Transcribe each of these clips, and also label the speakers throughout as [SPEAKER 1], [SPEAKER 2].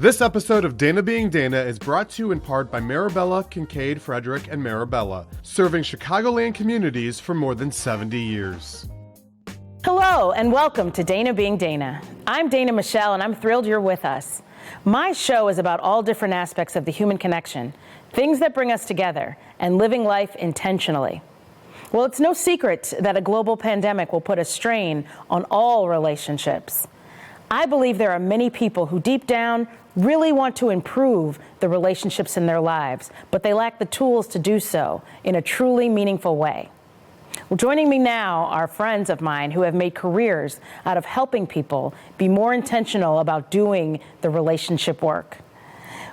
[SPEAKER 1] This episode of Dana Being Dana is brought to you in part by Marabella, Kincaid, Frederick, and Marabella, serving Chicagoland communities for more than 70 years.
[SPEAKER 2] Hello, and welcome to Dana Being Dana. I'm Dana Michelle, and I'm thrilled you're with us. My show is about all different aspects of the human connection, things that bring us together, and living life intentionally. Well, it's no secret that a global pandemic will put a strain on all relationships. I believe there are many people who deep down really want to improve the relationships in their lives, but they lack the tools to do so in a truly meaningful way. Well, joining me now are friends of mine who have made careers out of helping people be more intentional about doing the relationship work.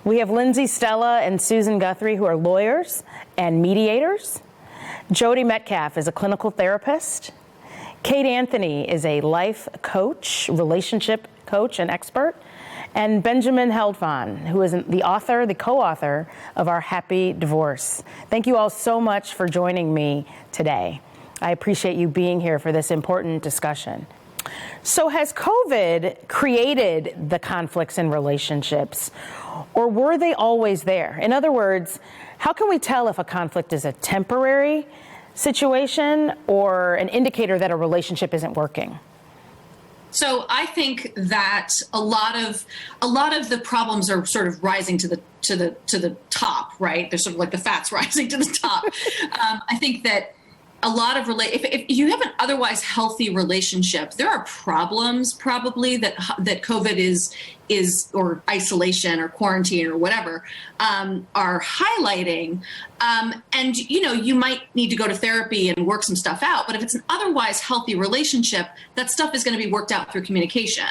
[SPEAKER 2] We have Lindsay, Stella, and Susan Guthrie, who are lawyers and mediators. Jodi Metcalf is a clinical therapist. Kate Anthony is a life coach, relationship coach and expert. And Benjamin Heldvon, who is the co-author of our Happy Divorce. Thank you all so much for joining me today. I appreciate you being here for this important discussion. So has COVID created the conflicts in relationships, or were they always there? In other words, how can we tell if a conflict is a temporary situation or an indicator that a relationship isn't working?
[SPEAKER 3] So I think that a lot of the problems are sort of rising to the top, right? They're sort of like the fat's rising to the top. I think that a lot of if you have an otherwise healthy relationship, there are problems probably that COVID is or isolation or quarantine or whatever are highlighting. And you might need to go to therapy and work some stuff out. But if it's an otherwise healthy relationship, that stuff is going to be worked out through communication.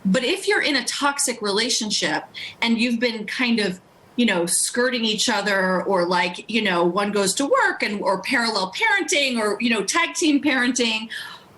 [SPEAKER 3] But if you're in a toxic relationship and you've been kind of skirting each other, or one goes to work or parallel parenting or, tag team parenting,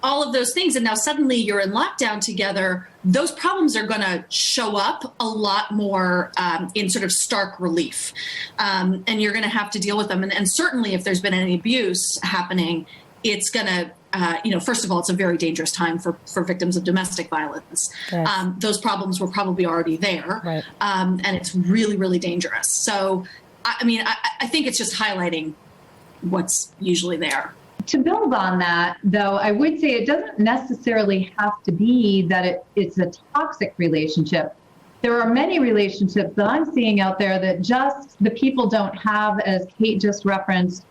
[SPEAKER 3] all of those things. And now suddenly you're in lockdown together. Those problems are going to show up a lot more in sort of stark relief. And you're going to have to deal with them. And certainly if there's been any abuse happening, it's going to, first of all, it's a very dangerous time for victims of domestic violence. Yes. Those problems were probably already there. Right. And it's really, really dangerous. So, I think it's just highlighting what's usually there.
[SPEAKER 4] To build on that, though, I would say it doesn't necessarily have to be that it's a toxic relationship. There are many relationships that I'm seeing out there that just the people don't have, as Kate just referenced,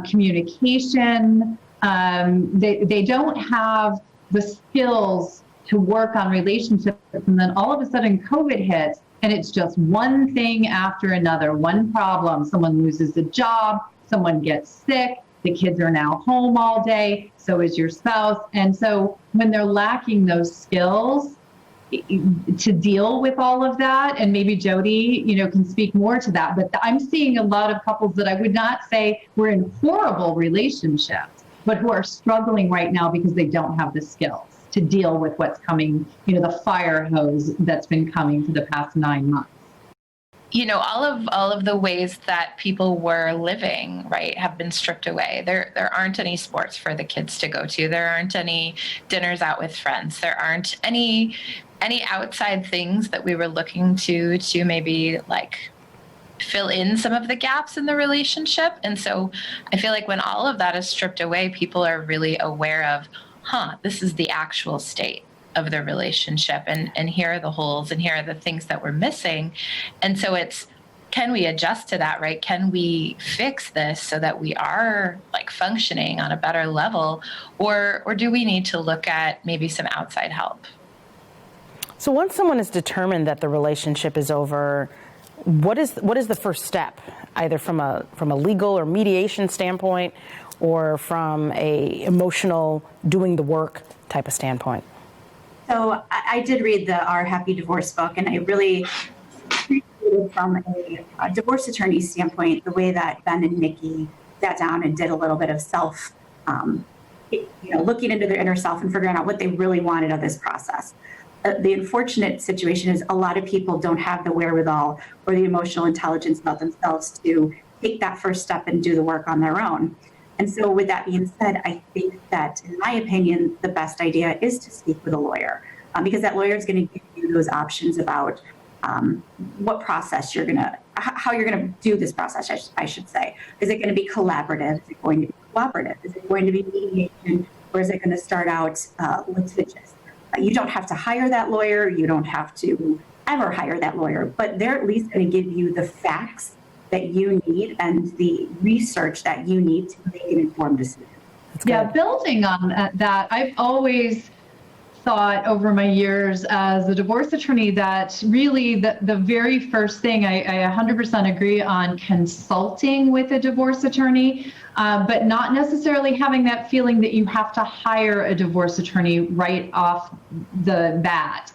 [SPEAKER 4] communication. They don't have the skills to work on relationships. And then all of a sudden COVID hits and it's just one thing after another, one problem. Someone loses a job, someone gets sick, the kids are now home all day, so is your spouse. And so when they're lacking those skills to deal with all of that, and maybe Jodi, can speak more to that, but I'm seeing a lot of couples that I would not say were in horrible relationships, but who are struggling right now because they don't have the skills to deal with what's coming, the fire hose that's been coming for the past 9 months.
[SPEAKER 5] All of the ways that people were living, right, have been stripped away. There aren't any sports for the kids to go to. There aren't any dinners out with friends. There aren't any outside things that we were looking to maybe fill in some of the gaps in the relationship. And so I feel like when all of that is stripped away, people are really aware of, this is the actual state of the relationship, and here are the holes, and here are the things that we're missing. And so it's, can we adjust to that, right? Can we fix this so that we are functioning on a better level, or do we need to look at maybe some outside help?
[SPEAKER 2] So once someone has determined that the relationship is over, what is the first step, either from a legal or mediation standpoint, or from a emotional doing the work type of standpoint?
[SPEAKER 6] So I did read our Happy Divorce book, and I really appreciated from a divorce attorney standpoint the way that Ben and Nikki sat down and did a little bit of self, looking into their inner self and figuring out what they really wanted of this process. The unfortunate situation is a lot of people don't have the wherewithal or the emotional intelligence about themselves to take that first step and do the work on their own. And so with that being said, I think that, in my opinion, the best idea is to speak with a lawyer, because that lawyer is going to give you those options about, what process how you're gonna do this process, I should say. Is it gonna be collaborative? Is it going to be cooperative? Is it going to be mediation? Or is it gonna start out litigious? You don't have to hire that lawyer. You don't have to ever hire that lawyer, but they're at least gonna give you the facts that you need and the research that you need to make an informed decision.
[SPEAKER 4] Yeah, building on that, I've always thought over my years as a divorce attorney that really the very first thing, I 100% agree on consulting with a divorce attorney, but not necessarily having that feeling that you have to hire a divorce attorney right off the bat.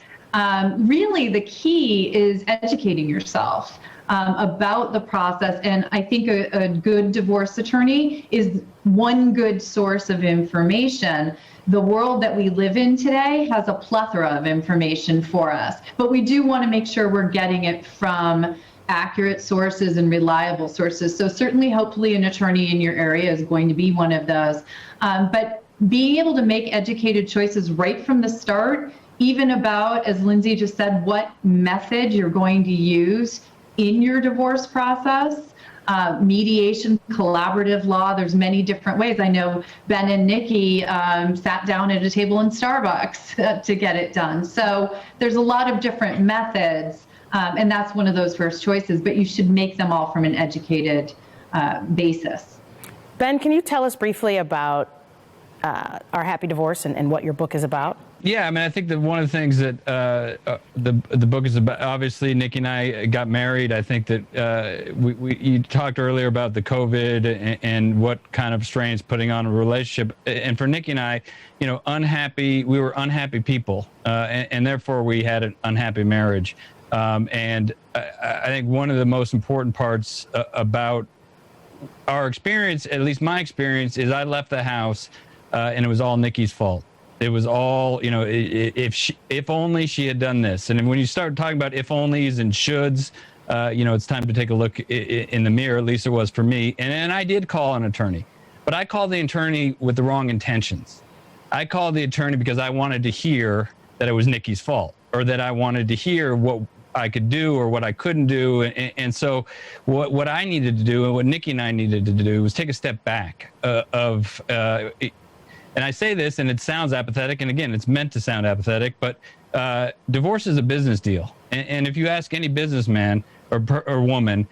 [SPEAKER 4] Really, the key is educating yourself about the process. And I think a good divorce attorney is one good source of information. The world that we live in today has a plethora of information for us, but we do want to make sure we're getting it from accurate sources and reliable sources. So certainly, hopefully, an attorney in your area is going to be one of those. But being able to make educated choices right from the start, even about, as Lindsay just said, what method you're going to use in your divorce process, mediation, collaborative law, there's many different ways. I know Ben and Nikki sat down at a table in Starbucks to get it done. So there's a lot of different methods, and that's one of those first choices, but you should make them all from an educated basis.
[SPEAKER 2] Ben, can you tell us briefly about Our Happy Divorce and what your book is about?
[SPEAKER 7] Yeah, I mean, I think that one of the things that the book is about, obviously, Nikki and I got married. I think that you talked earlier about the COVID and what kind of strains putting on a relationship. And for Nikki and I, we were unhappy people, and therefore we had an unhappy marriage. And I think one of the most important parts about our experience, at least my experience, is I left the house and it was all Nikki's fault. It was all, if only she had done this. And when you start talking about if onlys and shoulds, it's time to take a look in the mirror. At least it was for me. And I did call an attorney, but I called the attorney with the wrong intentions. I called the attorney because I wanted to hear that it was Nikki's fault, or that I wanted to hear what I could do or what I couldn't do. And so what I needed to do, and what Nikki and I needed to do, was take a step back and I say this, and it sounds apathetic, and again, it's meant to sound apathetic, but divorce is a business deal. And if you ask any businessman or woman,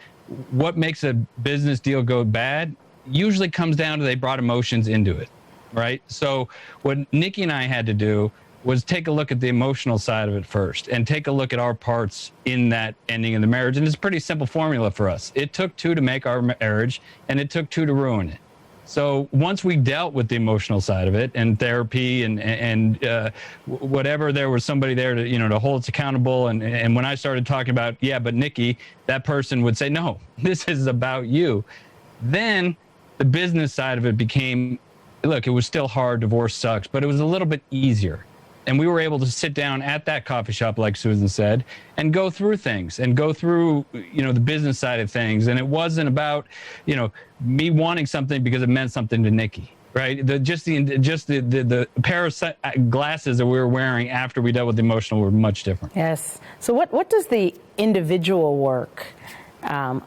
[SPEAKER 7] what makes a business deal go bad, usually comes down to they brought emotions into it, right? So what Nikki and I had to do was take a look at the emotional side of it first, and take a look at our parts in that ending of the marriage. And it's a pretty simple formula for us. It took two to make our marriage, and it took two to ruin it. So once we dealt with the emotional side of it, and therapy and whatever, there was somebody there to hold us accountable. And when I started talking about, but Nikki, that person would say, no, this is about you. Then the business side of it became, look, it was still hard. Divorce sucks, but it was a little bit easier. And we were able to sit down at that coffee shop, like Susan said, and go through things and go through, the business side of things. And it wasn't about, me wanting something because it meant something to Nikki, right? The pair of glasses that we were wearing after we dealt with the emotional were much different.
[SPEAKER 2] Yes. So what does the individual work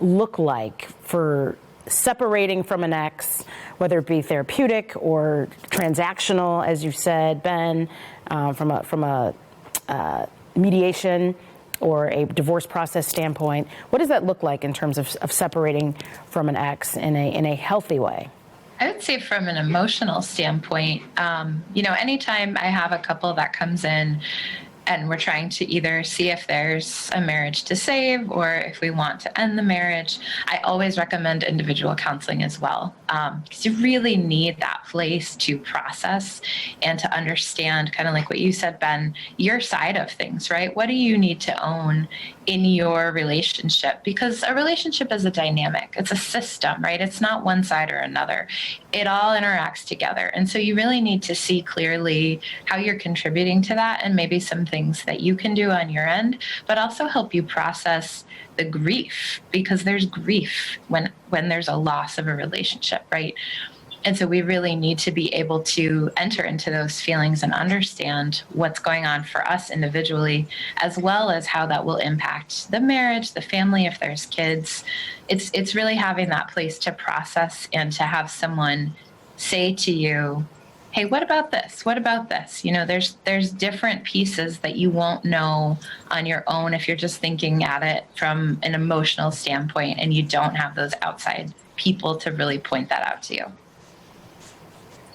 [SPEAKER 2] look like for separating from an ex, whether it be therapeutic or transactional, as you said, Ben, from a mediation or a divorce process standpoint? What does that look like in terms of separating from an ex in a healthy way?
[SPEAKER 5] I would say from an emotional standpoint, anytime I have a couple that comes in and we're trying to either see if there's a marriage to save or if we want to end the marriage, I always recommend individual counseling as well, because you really need that place to process and to understand, kind of like what you said, Ben, your side of things, right? What do you need to own in your relationship? Because a relationship is a dynamic. It's a system, right? It's not one side or another. It all interacts together. And so you really need to see clearly how you're contributing to that, and maybe some things that you can do on your end, but also help you process the grief, because there's grief when there's a loss of a relationship, right? And so we really need to be able to enter into those feelings and understand what's going on for us individually, as well as how that will impact the marriage, the family, if there's kids. It's really having that place to process and to have someone say to you, hey, what about this? What about this? You know, there's different pieces that you won't know on your own if you're just thinking at it from an emotional standpoint and you don't have those outside people to really point that out to you.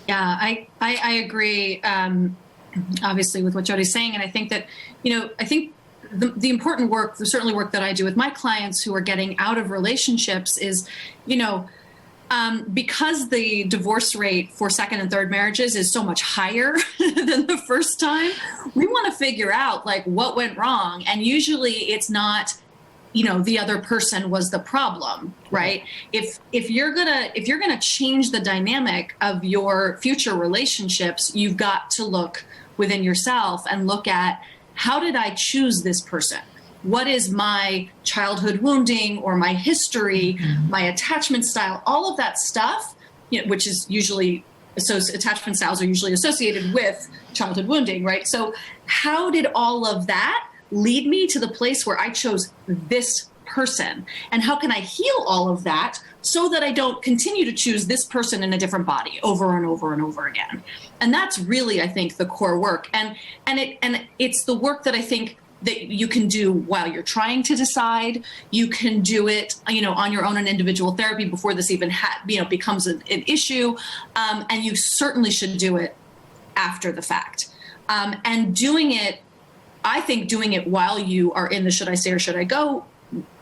[SPEAKER 3] Yeah, I agree, obviously, with what Jodi's saying. And I think that, I think the important work, certainly work that I do with my clients who are getting out of relationships is, because the divorce rate for second and third marriages is so much higher than the first time, we want to figure out like what went wrong. And usually it's not, the other person was the problem, right? If you're gonna change the dynamic of your future relationships, you've got to look within yourself and look at, how did I choose this person? What is my childhood wounding or my history, my attachment style, all of that stuff, which is usually, attachment styles are usually associated with childhood wounding, right? So how did all of that lead me to the place where I chose this person? And how can I heal all of that so that I don't continue to choose this person in a different body over and over and over again? And that's really, I think, the core work. And it's the work that I think that you can do while you're trying to decide. You can do it, on your own in individual therapy before this even becomes an issue. And you certainly should do it after the fact. And doing it while you are in the should I stay or should I go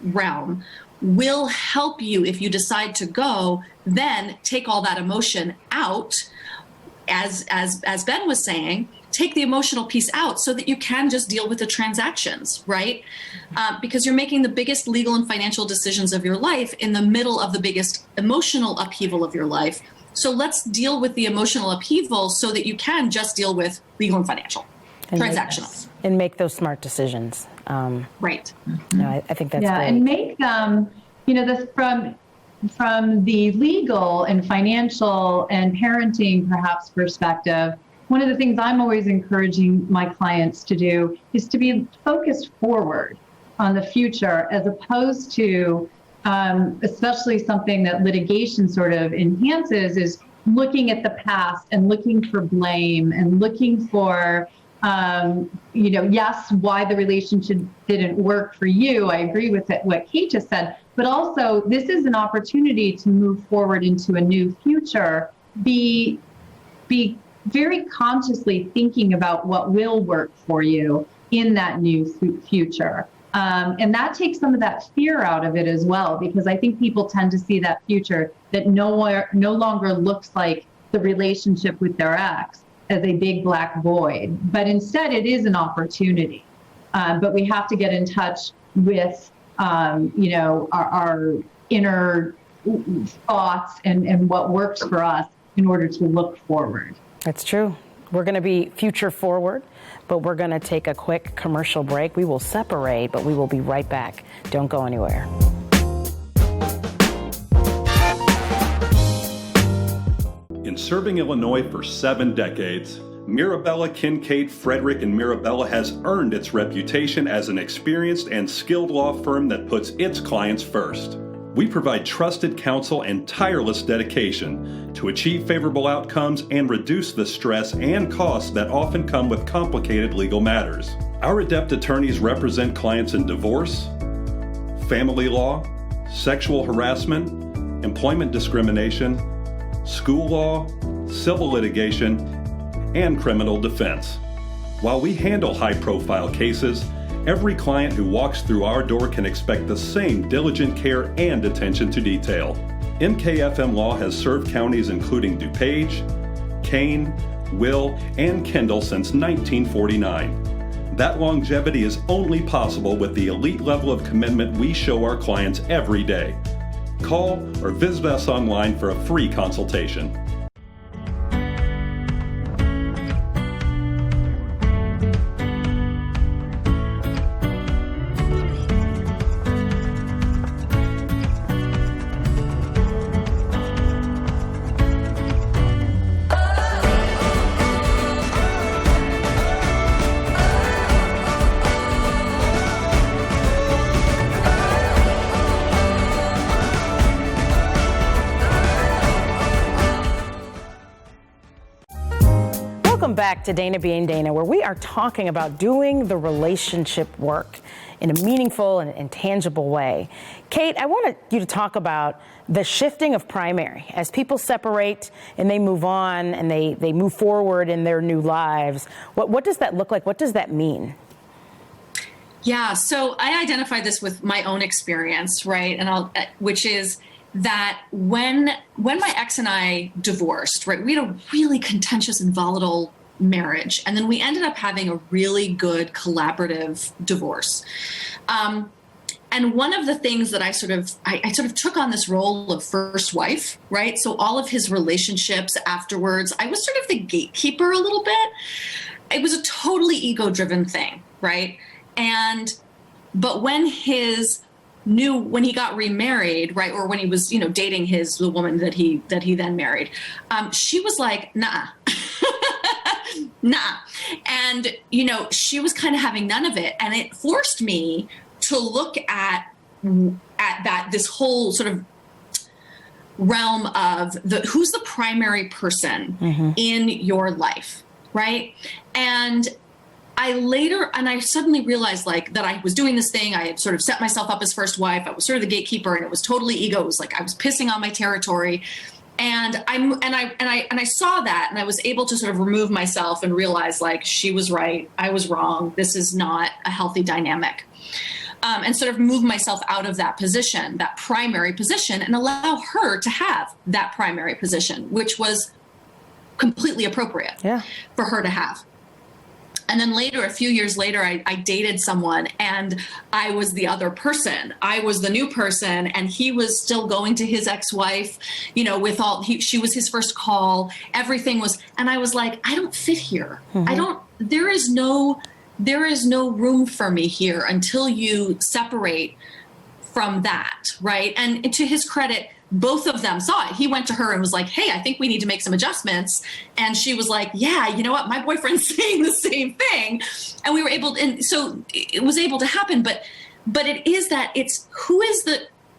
[SPEAKER 3] realm will help you, if you decide to go, then take all that emotion out. As Ben was saying, take the emotional piece out so that you can just deal with the transactions, right? Because you're making the biggest legal and financial decisions of your life in the middle of the biggest emotional upheaval of your life. So let's deal with the emotional upheaval so that you can just deal with legal and financial, transactional.
[SPEAKER 2] And make those smart decisions.
[SPEAKER 3] Right.
[SPEAKER 2] I think that's great.
[SPEAKER 4] And make them, this from the legal and financial and parenting perhaps perspective. One of the things I'm always encouraging my clients to do is to be focused forward on the future, as opposed to, especially something that litigation sort of enhances, is looking at the past and looking for blame and looking for, yes, why the relationship didn't work for you. I agree with what Kate just said, but also this is an opportunity to move forward into a new future. Be very consciously thinking about what will work for you in that new future. And that takes some of that fear out of it as well, because I think people tend to see that future that no longer looks like the relationship with their ex as a big black void, but instead it is an opportunity. But we have to get in touch with, our inner thoughts and what works for us in order to look forward.
[SPEAKER 2] That's true. We're going to be future forward, but we're going to take a quick commercial break. We will separate, but we will be right back. Don't go anywhere.
[SPEAKER 8] In serving Illinois for 7 decades, Mirabella, Kincaid, Frederick, and Mirabella has earned its reputation as an experienced and skilled law firm that puts its clients first. We provide trusted counsel and tireless dedication to achieve favorable outcomes and reduce the stress and costs that often come with complicated legal matters. Our adept attorneys represent clients in divorce, family law, sexual harassment, employment discrimination, school law, civil litigation, and criminal defense. While we handle high-profile cases, every client who walks through our door can expect the same diligent care and attention to detail. MKFM Law has served counties including DuPage, Kane, Will, and Kendall since 1949. That longevity is only possible with the elite level of commitment we show our clients every day. Call or visit us online for a free consultation.
[SPEAKER 2] Welcome back to Dana Being Dana, where we are talking about doing the relationship work in a meaningful and tangible way. Kate, I wanted you to talk about the shifting of primary. As people separate and they move on and they move forward in their new lives, what does that look like? What does that mean?
[SPEAKER 3] Yeah, so I identify this with my own experience, right? And which is that when my ex and I divorced, right, we had a really contentious and volatile marriage, and then we ended up having a really good collaborative divorce. And one of the things that I sort of took on this role of first wife, right? So all of his relationships afterwards, I was sort of the gatekeeper a little bit. It was a totally ego-driven thing, right? But when he got remarried, right, or when he was, dating the woman that he then married, she was like, nah, nah. And, she was kind of having none of it. And it forced me to look at this whole sort of realm of who's the primary person in your life, right? And I suddenly realized that I was doing this thing. I had sort of set myself up as first wife. I was sort of the gatekeeper, and it was totally ego. It was like I was pissing on my territory, and I saw that, and I was able to sort of remove myself and realize she was right, I was wrong. This is not a healthy dynamic, and sort of move myself out of that position, that primary position, and allow her to have that primary position, which was completely appropriate for her to have. And then later, a few years later, I dated someone, and I was the other person. I was the new person, and he was still going to his ex-wife, she was his first call. Everything was, and I was like, I don't fit here. There is no room for me here until you separate from that, right? And to his credit, both of them saw it. He went to her and was like, hey, I think we need to make some adjustments. And she was like, yeah, you know what? My boyfriend's saying the same thing. And we were able to, and so it was able to happen. But it is that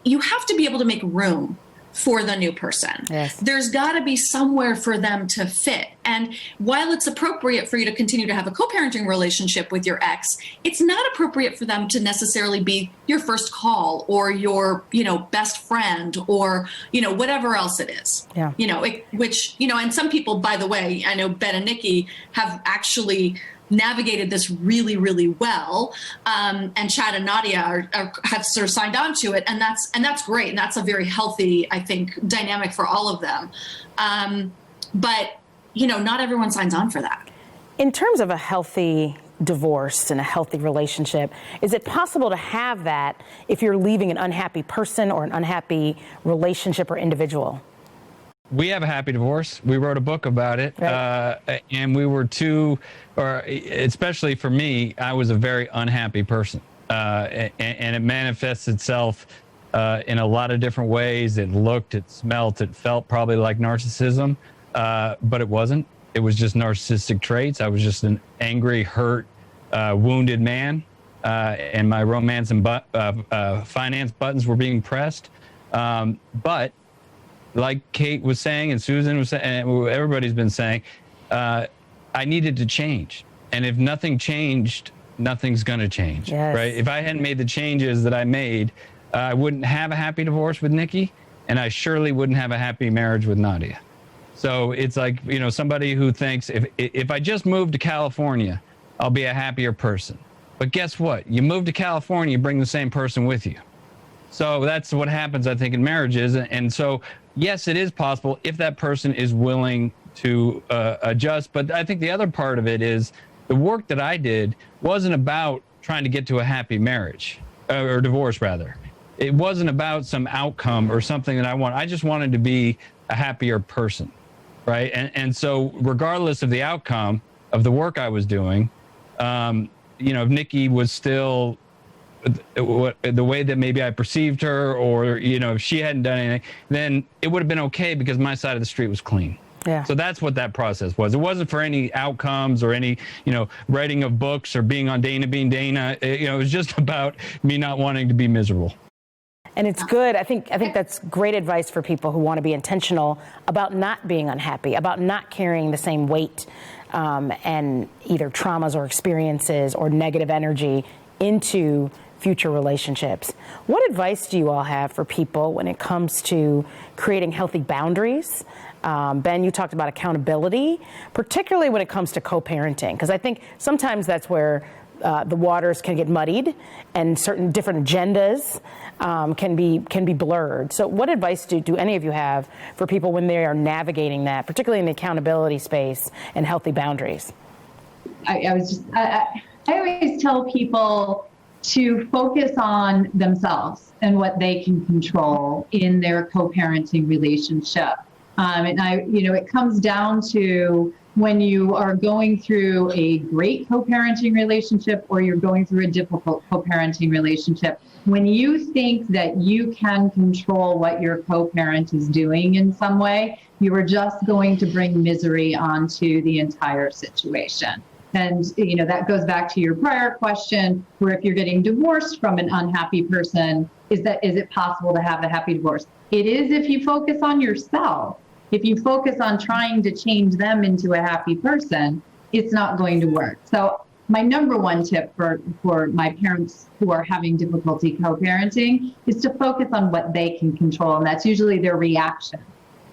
[SPEAKER 3] you have to be able to make room for the new person.
[SPEAKER 2] Yes.
[SPEAKER 3] There's got to be somewhere for them to fit. And while it's appropriate for you to continue to have a co-parenting relationship with your ex, it's not appropriate for them to necessarily be your first call or your, best friend or, whatever else it is.
[SPEAKER 2] Yeah.
[SPEAKER 3] And some people, by the way, I know Ben and Nikki have actually navigated this really, really well, and Chad and Nadia have sort of signed on to it, and that's great, and that's a very healthy, I think, dynamic for all of them. But not everyone signs on for that.
[SPEAKER 2] In terms of a healthy divorce and a healthy relationship, is it possible to have that if you're leaving an unhappy person or an unhappy relationship or individual?
[SPEAKER 7] We have a happy divorce. We wrote a book about it. Right. And we were especially for me, I was a very unhappy person. And it manifests itself in a lot of different ways. It looked, it smelt, it felt probably like narcissism, but it wasn't. It was just narcissistic traits. I was just an angry, hurt, wounded man. And my romance and finance buttons were being pressed. But like Kate was saying, and Susan was saying, and everybody's been saying, I needed to change. And if nothing changed, nothing's going to change, right? If I hadn't made the changes that I made, I wouldn't have a happy divorce with Nikki, and I surely wouldn't have a happy marriage with Nadia. So it's like, somebody who thinks if I just moved to California, I'll be a happier person. But guess what? You move to California, you bring the same person with you. So that's what happens, I think, in marriages. And so, yes, it is possible if that person is willing to adjust. But I think the other part of it is the work that I did wasn't about trying to get to a happy marriage or divorce, rather. It wasn't about some outcome or something that I want. I just wanted to be a happier person, right? And so regardless of the outcome of the work I was doing, if Nikki was still the way that maybe I perceived her, or if she hadn't done anything, then it would have been okay because my side of the street was clean.
[SPEAKER 2] Yeah.
[SPEAKER 7] So that's what that process was. It wasn't for any outcomes or any writing of books or being on Dana Being Dana. It was just about me not wanting to be miserable.
[SPEAKER 2] And it's good. I think that's great advice for people who want to be intentional about not being unhappy, about not carrying the same weight and either traumas or experiences or negative energy into future relationships. What advice do you all have for people when it comes to creating healthy boundaries? Ben, you talked about accountability, particularly when it comes to co-parenting, because I think sometimes that's where the waters can get muddied and certain different agendas can be blurred. So what advice do any of you have for people when they are navigating that, particularly in the accountability space and healthy boundaries?
[SPEAKER 4] I always tell people to focus on themselves and what they can control in their co-parenting relationship. It comes down to when you are going through a great co-parenting relationship or you're going through a difficult co-parenting relationship, when you think that you can control what your co-parent is doing in some way, you are just going to bring misery onto the entire situation. And, that goes back to your prior question, where if you're getting divorced from an unhappy person, is it possible to have a happy divorce? It is if you focus on yourself. If you focus on trying to change them into a happy person, it's not going to work. So my number one tip for my parents who are having difficulty co-parenting is to focus on what they can control. And that's usually their reaction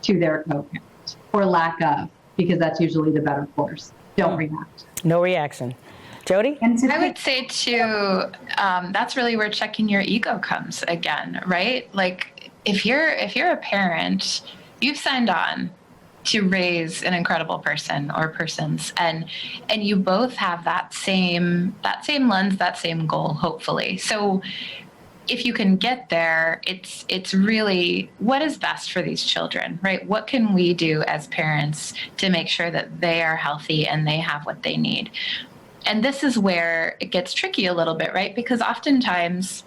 [SPEAKER 4] to their co-parent or lack of, because that's usually the better course. Don't react.
[SPEAKER 2] No reaction. Jodi?
[SPEAKER 5] I would say too, that's really where checking your ego comes again, right? Like if you're a parent, you've signed on to raise an incredible person or persons, and you both have that same lens, that same goal, hopefully. So if you can get there, it's really what is best for these children, right? What can we do as parents to make sure that they are healthy and they have what they need? And this is where it gets tricky a little bit, right? Because oftentimes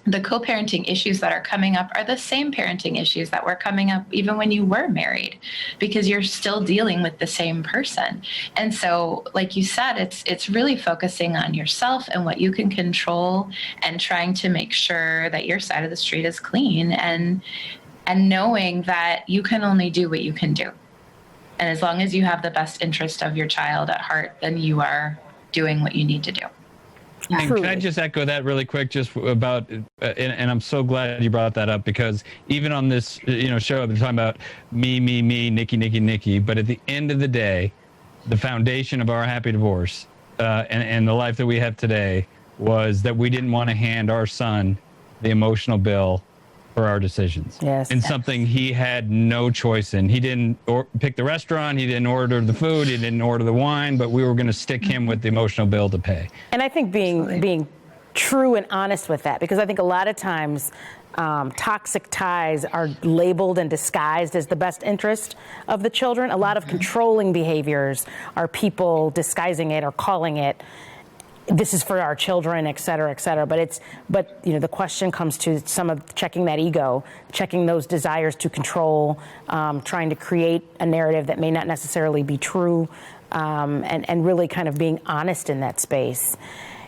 [SPEAKER 5] the co-parenting issues that are coming up are the same parenting issues that were coming up even when you were married, because you're still dealing with the same person. And so, like you said, it's really focusing on yourself and what you can control and trying to make sure that your side of the street is clean and knowing that you can only do what you can do. And as long as you have the best interest of your child at heart, then you are doing what you need to do.
[SPEAKER 7] And can I just echo that really quick, just about, and I'm so glad you brought that up, because even on this, show, I've been talking about me, Nikki, but at the end of the day, the foundation of our happy divorce and the life that we have today was that we didn't want to hand our son the emotional bill for our decisions.
[SPEAKER 2] Yes.
[SPEAKER 7] And something he had no choice in. He didn't pick the restaurant, he didn't order the food, he didn't order the wine, but we were going to stick him with the emotional bill to pay.
[SPEAKER 2] And I think being true and honest with that, because I think a lot of times toxic ties are labeled and disguised as the best interest of the children. A lot of controlling behaviors are people disguising it or calling it, this is for our children, et cetera, et cetera. But the question comes to some of checking that ego, checking those desires to control, trying to create a narrative that may not necessarily be true, and really kind of being honest in that space.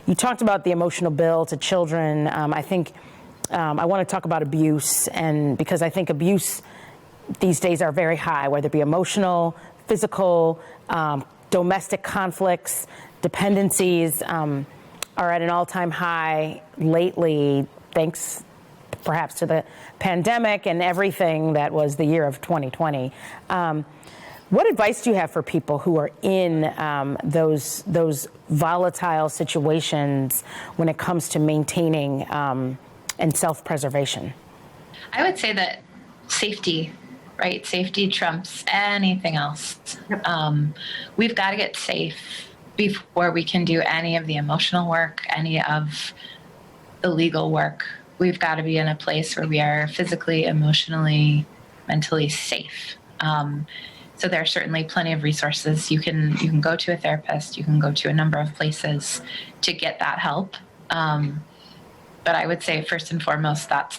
[SPEAKER 2] You talked about the emotional bill to children. I think I want to talk about abuse, and because I think abuse these days are very high, whether it be emotional, physical, domestic conflicts, dependencies are at an all-time high lately, thanks perhaps to the pandemic and everything that was the year of 2020. What advice do you have for people who are in those volatile situations when it comes to maintaining and self-preservation?
[SPEAKER 5] I would say that safety, right? Safety trumps anything else. We've got to get safe before we can do any of the emotional work, any of the legal work. We've got to be in a place where we are physically, emotionally, mentally safe. So there are certainly plenty of resources. You can go to a therapist, you can go to a number of places to get that help. But I would say first and foremost, that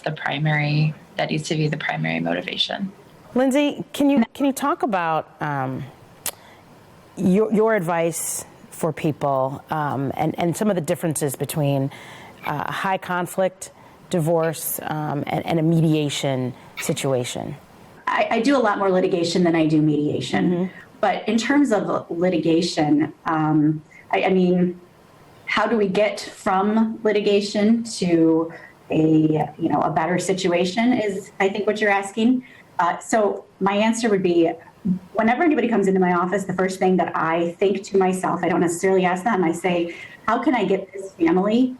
[SPEAKER 5] needs to be the primary motivation.
[SPEAKER 2] Lindsay, can you talk about your advice for people and some of the differences between high conflict divorce and a mediation situation?
[SPEAKER 6] I do a lot more litigation than I do mediation. But in terms of litigation, I mean, how do we get from litigation to a better situation is, I think, what you're asking. So my answer would be, whenever anybody comes into my office, the first thing that I think to myself, I don't necessarily ask them, I say, how can I get this family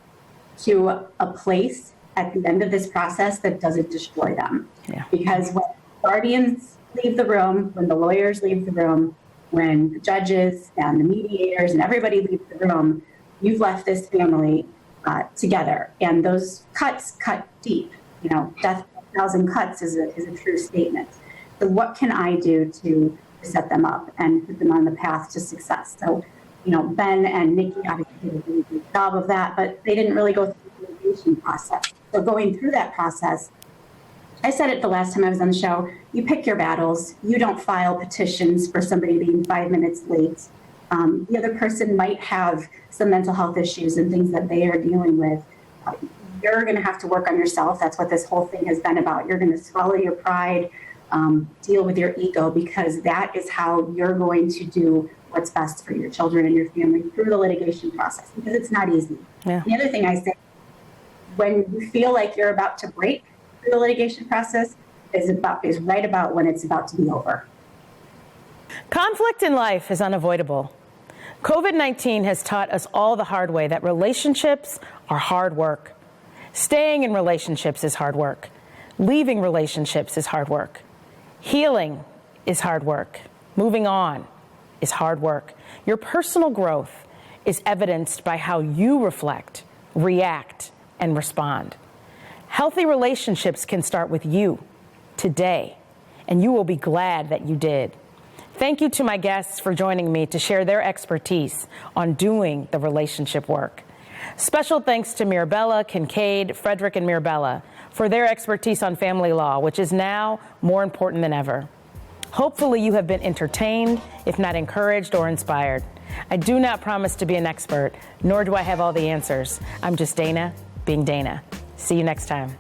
[SPEAKER 6] to a place at the end of this process that doesn't destroy them?
[SPEAKER 2] Yeah.
[SPEAKER 6] Because when guardians leave the room, when the lawyers leave the room, when the judges and the mediators and everybody leaves the room, you've left this family together. And those cuts cut deep. Death by 1,000 cuts is a true statement. So what can I do to set them up and put them on the path to success? So, Ben and Nikki obviously did a really good job of that, but they didn't really go through the litigation process. So going through that process, I said it the last time I was on the show, you pick your battles. You don't file petitions for somebody being 5 minutes late. The other person might have some mental health issues and things that they are dealing with. You're going to have to work on yourself. That's what this whole thing has been about. You're going to swallow your pride, deal with your ego, because that is how you're going to do what's best for your children and your family through the litigation process, because it's not easy.
[SPEAKER 2] Yeah.
[SPEAKER 6] The other thing I say, when you feel like you're about to break through the litigation process, is right about when it's about to be over.
[SPEAKER 2] Conflict in life is unavoidable. COVID-19 has taught us all the hard way that relationships are hard work. Staying in relationships is hard work. Leaving relationships is hard work. Healing is hard work. Moving on is hard work. Your personal growth is evidenced by how you reflect, react, and respond. Healthy relationships can start with you today, and you will be glad that you did. Thank you to my guests for joining me to share their expertise on doing the relationship work. Special thanks to Mirabella, Kincaid, Frederick, and Mirabella for their expertise on family law, which is now more important than ever. Hopefully you have been entertained, if not encouraged or inspired. I do not promise to be an expert, nor do I have all the answers. I'm just Dana being Dana. See you next time.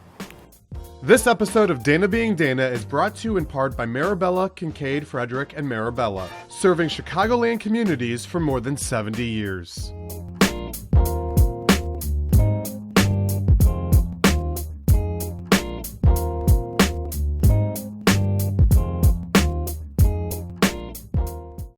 [SPEAKER 1] This episode of Dana Being Dana is brought to you in part by Mirabella, Kincaid, Frederick, and Mirabella, serving Chicagoland communities for more than 70 years.